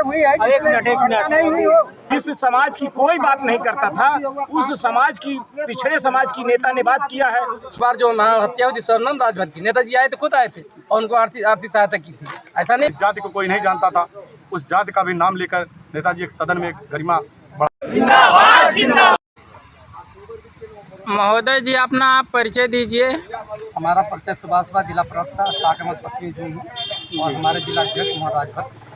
हुई है जिसमें नहीं हुई हो। जिस समाज की कोई बात नहीं करता था, उस समाज की, पिछड़े समाज की नेता ने बात किया है। इस बार जो हत्या हुई थी स्वर्णम राजभर की, नेताजी आए थे, खुद आए थे और उनको आर्थिक सहायता की थी। ऐसा नहीं, इस जाति को कोई नहीं जानता था, उस जाति का भी नाम लेकर नेताजी एक सदन में गरिमा बढ़ा। महोदय जी, अपना आप परिचय दीजिए। हमारा परिचय सुभाष जिला प्रवक्ता स्टाक अहमद पश्चिमी जोन है और हमारे जिला अध्यक्ष मोहन राजभर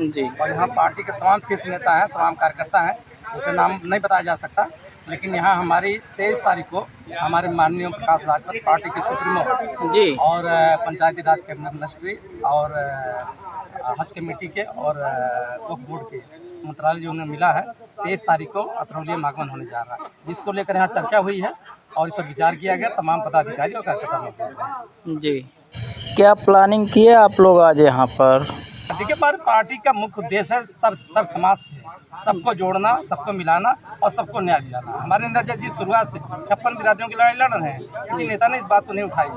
जी। और यहाँ पार्टी के तमाम शीर्ष नेता हैं, तमाम कार्यकर्ता हैं, जिसे नाम नहीं बताया जा सकता, लेकिन यहाँ हमारी 23 तारीख को हमारे माननीय प्रकाश राजभर पार्टी के सुप्रीमो जी और पंचायती राज कैबिनेट मिनिस्ट्री और हज कमेटी के और वक्फ बोर्ड के मंत्रालय जो उन्हें मिला है, 23 तारीख को अतरौली में आगमन होने जा रहा है, जिसको लेकर यहाँ चर्चा हुई है और इस पर विचार किया गया। तमाम पदाधिकारी और कार्यकर्ता मौजूद हैं। जी, क्या प्लानिंग की है आप लोग आज यहाँ पर? देखिए, पार्टी का मुख्य उद्देश्य है सर समाज से सबको जोड़ना, सबको मिलाना और सबको न्याय दिलाना। हमारे नेता जी शुरुआत से 56 बिरादरियों की लड़ाई लड़ रहे हैं, किसी नेता ने इस बात को नहीं उठाई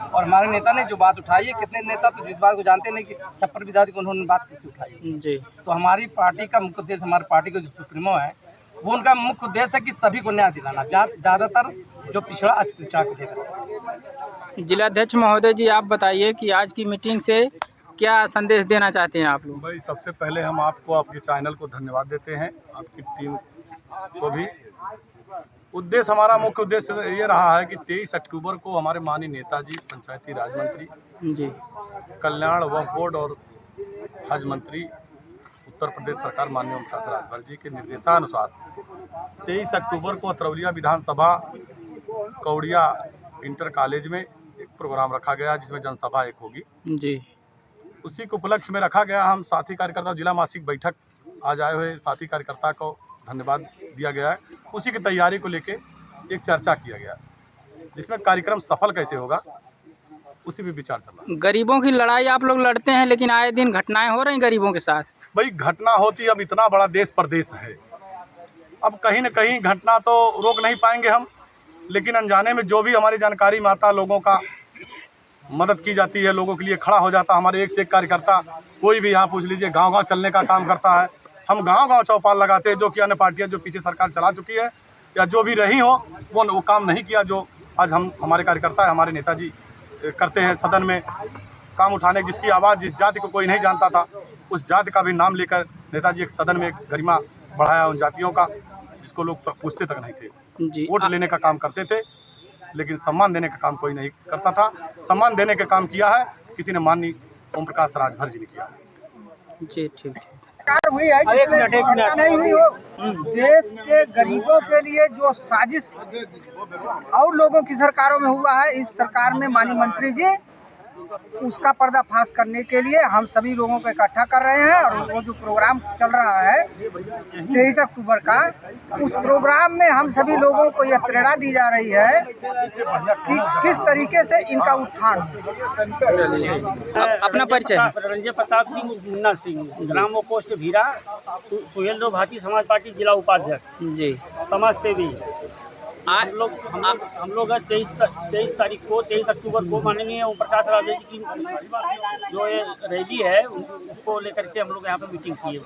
और हमारे नेता ने जो बात उठाई है, कितने नेता तो इस बात को जानते नहीं कि 56 बिरादरी को उन्होंने बात किसी उठाई जी। तो हमारी पार्टी का मुख्य उद्देश्य, हमारी पार्टी के जो सुप्रीमो है, वो उनका मुख्य उद्देश्य है कि सभी को न्याय दिलाना, ज़्यादातर जो पिछड़ा अछपिछड़ा को लेकर। जिलाध्यक्ष महोदय जी, आप बताइए कि आज की मीटिंग से क्या संदेश देना चाहते हैं आप लोग? भाई, सबसे पहले हम आपको, आपके चैनल को धन्यवाद देते हैं, आपकी टीम को भी। उद्देश्य, हमारा मुख्य उद्देश्य ये रहा है कि 23 अक्टूबर को हमारे माननीय नेताजी, पंचायती राज मंत्री जी, कल्याण वक्फ बोर्ड और हज मंत्री उत्तर प्रदेश सरकार माननीय प्रकाश राजभर जी के निर्देशानुसार 23 अक्टूबर को अतरौलिया विधानसभा कौड़िया इंटर कॉलेज में एक प्रोग्राम रखा गया, जिसमें जनसभा एक होगी जी। उसी के उपलक्ष्य में रखा गया। हम साथी कार्यकर्ता जिला मासिक बैठक आज आए हुए साथी कार्यकर्ता को धन्यवाद दिया गया है। उसी की तैयारी को लेके एक चर्चा किया गया, जिसमें कार्यक्रम सफल कैसे होगा उसी भी विचार चल रहा है। गरीबों की लड़ाई आप लोग लड़ते हैं, लेकिन आए दिन घटनाएं हो रही गरीबों के साथ। भाई, घटना होती, अब इतना बड़ा देश प्रदेश है, अब कहीं न कहीं घटना तो रोक नहीं पाएंगे हम, लेकिन अनजाने में जो भी हमारी जानकारी में आता, लोगों का मदद की जाती है, लोगों के लिए खड़ा हो जाता। हमारे एक से एक कार्यकर्ता, कोई भी यहाँ पूछ लीजिए, गांव-गांव चलने का काम करता है। हम गांव-गांव चौपाल लगाते हैं, जो कि अन्य पार्टियां जो पीछे सरकार चला चुकी है या जो भी रही हो, वो काम नहीं किया जो आज हमारे कार्यकर्ता, हमारे नेताजी करते हैं। सदन में काम उठाने, जिसकी आवाज़ जिस जाति को कोई नहीं जानता था, उस जाति का भी नाम लेकर नेताजी एक सदन में गरिमा बढ़ाया, उन जातियों का जिसको लोग पूछते तक नहीं थे। जी, वोट लेने का काम करते थे, लेकिन सम्मान देने का काम कोई नहीं करता था। सम्मान देने का काम किया है किसी ने, माननीय ओम प्रकाश राजभर जी ने किया। जी, ठीक। सरकार हुई है जिसमें नहीं हुई हो। देश के गरीबों के लिए जो साजिश और लोगों की सरकारों में हुआ है, इस सरकार में माननीय मंत्री जी उसका पर्दाफाश करने के लिए हम सभी लोगों को इकट्ठा कर रहे हैं। और वो जो प्रोग्राम चल रहा है 23 अक्टूबर का, उस प्रोग्राम में हम सभी लोगों को यह प्रेरणा दी जा रही है कि किस तरीके से इनका उत्थान। अपना परिचय। रंजय प्रताप सिंह मुन्ना सिंह, ग्राम पोस्ट भीरा, सुहेल भारतीय समाज पार्टी जिला उपाध्यक्ष जी, समाज सेवी। हम लोग 23 अक्टूबर को माननीय ओम प्रकाश राजभर जी की जो ये रैली है, उसको लेकर के हम लोग यहाँ पे मीटिंग की है।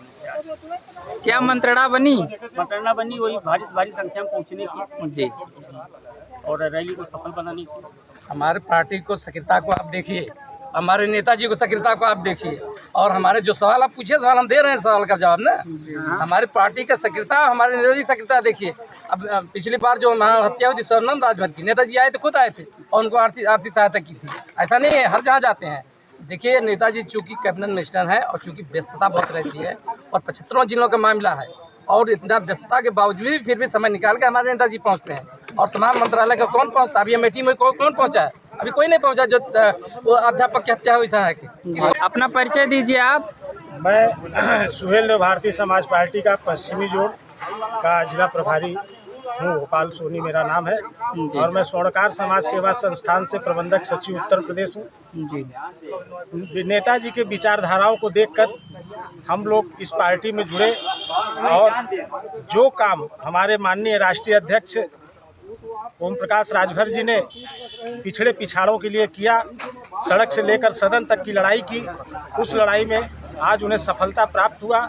क्या मंत्रणा बनी? मंत्रणा बनी वही भारी संख्या में पहुँचने की जी, और रैली को सफल बनाने की। हमारे पार्टी को सक्रियता को आप देखिए, हमारे नेताजी को सक्रियता को आप देखिए, और हमारे जो सवाल आप पूछे, सवाल हम दे रहे हैं, सवाल का जवाब ना। हमारी पार्टी का सक्रियता, हमारे नेताजी की सक्रियता देखिए। अब पिछली बार जो हत्या हुई थी स्वर्णम राजभर की, नेताजी आए थे, खुद आए थे और उनको आर्थिक सहायता की थी। ऐसा नहीं है, हर जहाँ जाते हैं। देखिए, नेताजी चूँकि कैबिनेट मिनिस्टर है और चूँकि व्यस्तता बहुत रहती है और 75 जिलों का मामला है, और इतना व्यस्तता के बावजूद भी फिर भी समय निकाल के हमारे नेताजी पहुँचते हैं। और तमाम मंत्रालय का कौन पहुँचता? अभी अमेठी में कौन पहुँचा है? अभी कोई नहीं पहुँचा, जो वो अध्यापक की हत्या हुई है कि। अपना परिचय दीजिए आप। मैं सुहेल भारतीय समाज पार्टी का पश्चिमी जोन का जिला प्रभारी हूँ, गोपाल सोनी मेरा नाम है, और मैं स्वर्णकार समाज सेवा संस्थान से प्रबंधक सचिव उत्तर प्रदेश हूँ जी। नेताजी के विचारधाराओं को देखकर हम लोग इस पार्टी में जुड़े, और जो काम हमारे माननीय राष्ट्रीय अध्यक्ष ओम प्रकाश राजभर जी ने पिछड़े पिछाड़ों के लिए किया, सड़क से लेकर सदन तक की लड़ाई की, उस लड़ाई में आज उन्हें सफलता प्राप्त हुआ,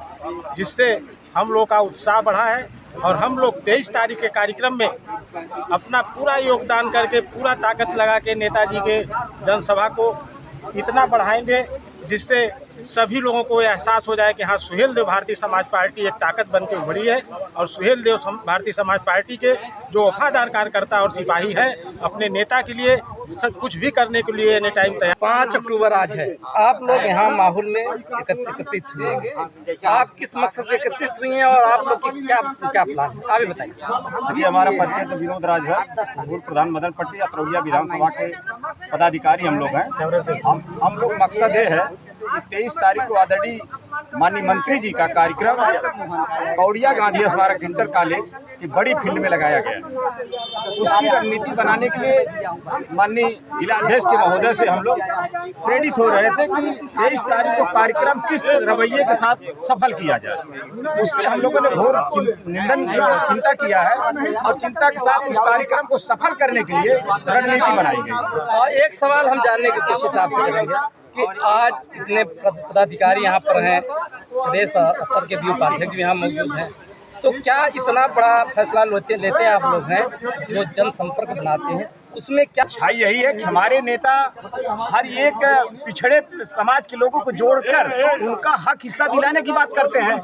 जिससे हम लोग का उत्साह बढ़ा है और हम लोग 23 तारीख के कार्यक्रम में अपना पूरा योगदान करके पूरा ताकत लगा के नेताजी के जनसभा को इतना बढ़ाएंगे जिससे सभी लोगों को एहसास हो जाए कि हाँ, सुहेल देव भारतीय समाज पार्टी एक ताकत बन के उभरी है और सुहेल देव भारतीय समाज पार्टी के जो वफादार कार्यकर्ता और सिपाही हैं अपने नेता के लिए सब कुछ भी करने के लिए एनी टाइम तैयार। 5 अक्टूबर आज है, आप लोग यहाँ माहौल में एकत्रित हुए हैं। आप किस मकसद से एकत्रित हुई हैं और आप लोग की क्या प्लान है, आप भी बताइए। ये हमारा परिचय तो विनोद राज है, पूर्व प्रधान मदन पट्टी अतरौलिया विधानसभा के पदाधिकारी हम लोग हैं। हम लोग मकसद ये है कि 23 तारीख को आदरणीय माननीय मंत्री जी का कार्यक्रम कौड़िया गांधी स्मारक इंटर कॉलेज की बड़ी फील्ड में लगाया गया। उसकी रणनीति बनाने के लिए माननीय जिलाध्यक्ष के महोदय से हम लोग प्रेरित हो रहे थे कि 23 तारीख को कार्यक्रम किस रवैये के साथ सफल किया जाए। उस पर हम लोगों ने घोर चिंता किया है और चिंता के साथ उस कार्यक्रम को सफल करने के लिए रणनीति बनाई गई। और एक सवाल हम जानने की कोशिश आपसे करेंगे कि आज इतने पदाधिकारी यहाँ पर हैं, प्रदेश स्तर के भी उपाध्यक्ष भी यहाँ मौजूद हैं, तो क्या इतना बड़ा फैसला लेते आप लोग हैं जो जनसंपर्क बनाते हैं, उसमें क्या अच्छाई यही है कि हमारे नेता हर एक पिछड़े समाज के लोगों को जोड़कर उनका हक हिस्सा दिलाने की बात करते हैं।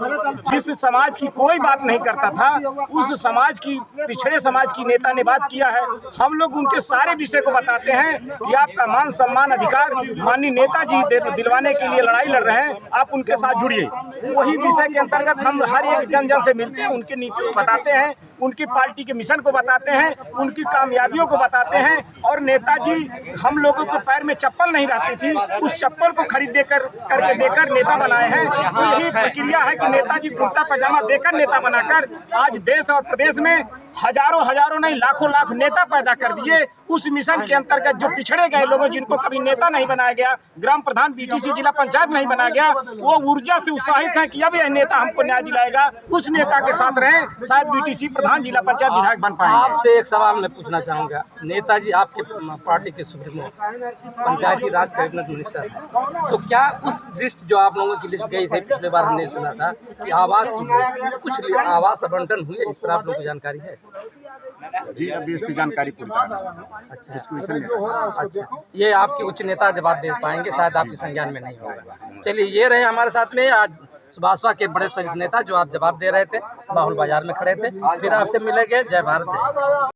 जिस समाज की कोई बात नहीं करता था उस समाज की पिछड़े समाज की नेता ने बात किया है। हम लोग उनके सारे विषय को बताते हैं कि आपका मान सम्मान अधिकार माननीय नेताजी दिलवाने के लिए लड़ाई लड़ रहे हैं, आप उनके साथ जुड़िए। वही विषय के अंतर्गत हम हर एक जन से मिलते हैं, उनकी नीतियों को बताते हैं, उनकी पार्टी के मिशन को बताते हैं, उनकी कामयाबियों को बताते हैं। और नेताजी हम लोगों के पैर में चप्पल नहीं रहती थी, उस चप्पल को खरीद करके देकर नेता बनाए हैं। तो यही प्रक्रिया है कि नेताजी कुर्ता पजामा देकर नेता बनाकर आज देश और प्रदेश में हजारों नहीं लाखों नेता पैदा कर दिए। उस मिशन के अंतर्गत जो पिछड़े गए लोगों जिनको कभी नेता नहीं बनाया गया, ग्राम प्रधान, बीटीसी, जिला पंचायत नहीं बनाया गया, वो ऊर्जा से उत्साहित हैं कि अब यह नेता हमको न्याय दिलाएगा। उस नेता के साथ रहें, शायद बीटीसी प्रधान, जिला पंचायत विधायक बन पाएंगे। आपसे एक सवाल मैं पूछना चाहूँगा, नेताजी आपके पार्टी के सुप्रीमो, पंचायती राज कैबिनेट मिनिस्टर हैं, तो क्या उस लिस्ट जो आप लोगों की लिस्ट गई थी पिछले बार हमने सुना था कि आवास की कुछ आवास आवंटन हुई है, इस पर आप लोगों को जानकारी है? जी, अभी इसकी जानकारी पूरी अच्छा, ये आपके उच्च नेता जवाब दे पाएंगे, शायद आपके संज्ञान में नहीं होगा। चलिए, ये रहे हमारे साथ में आज सुभाषपा के बड़े नेता जो आप जवाब दे रहे थे, बाहुल बाजार में खड़े थे। फिर आपसे मिलेंगे। जय भारत, जय।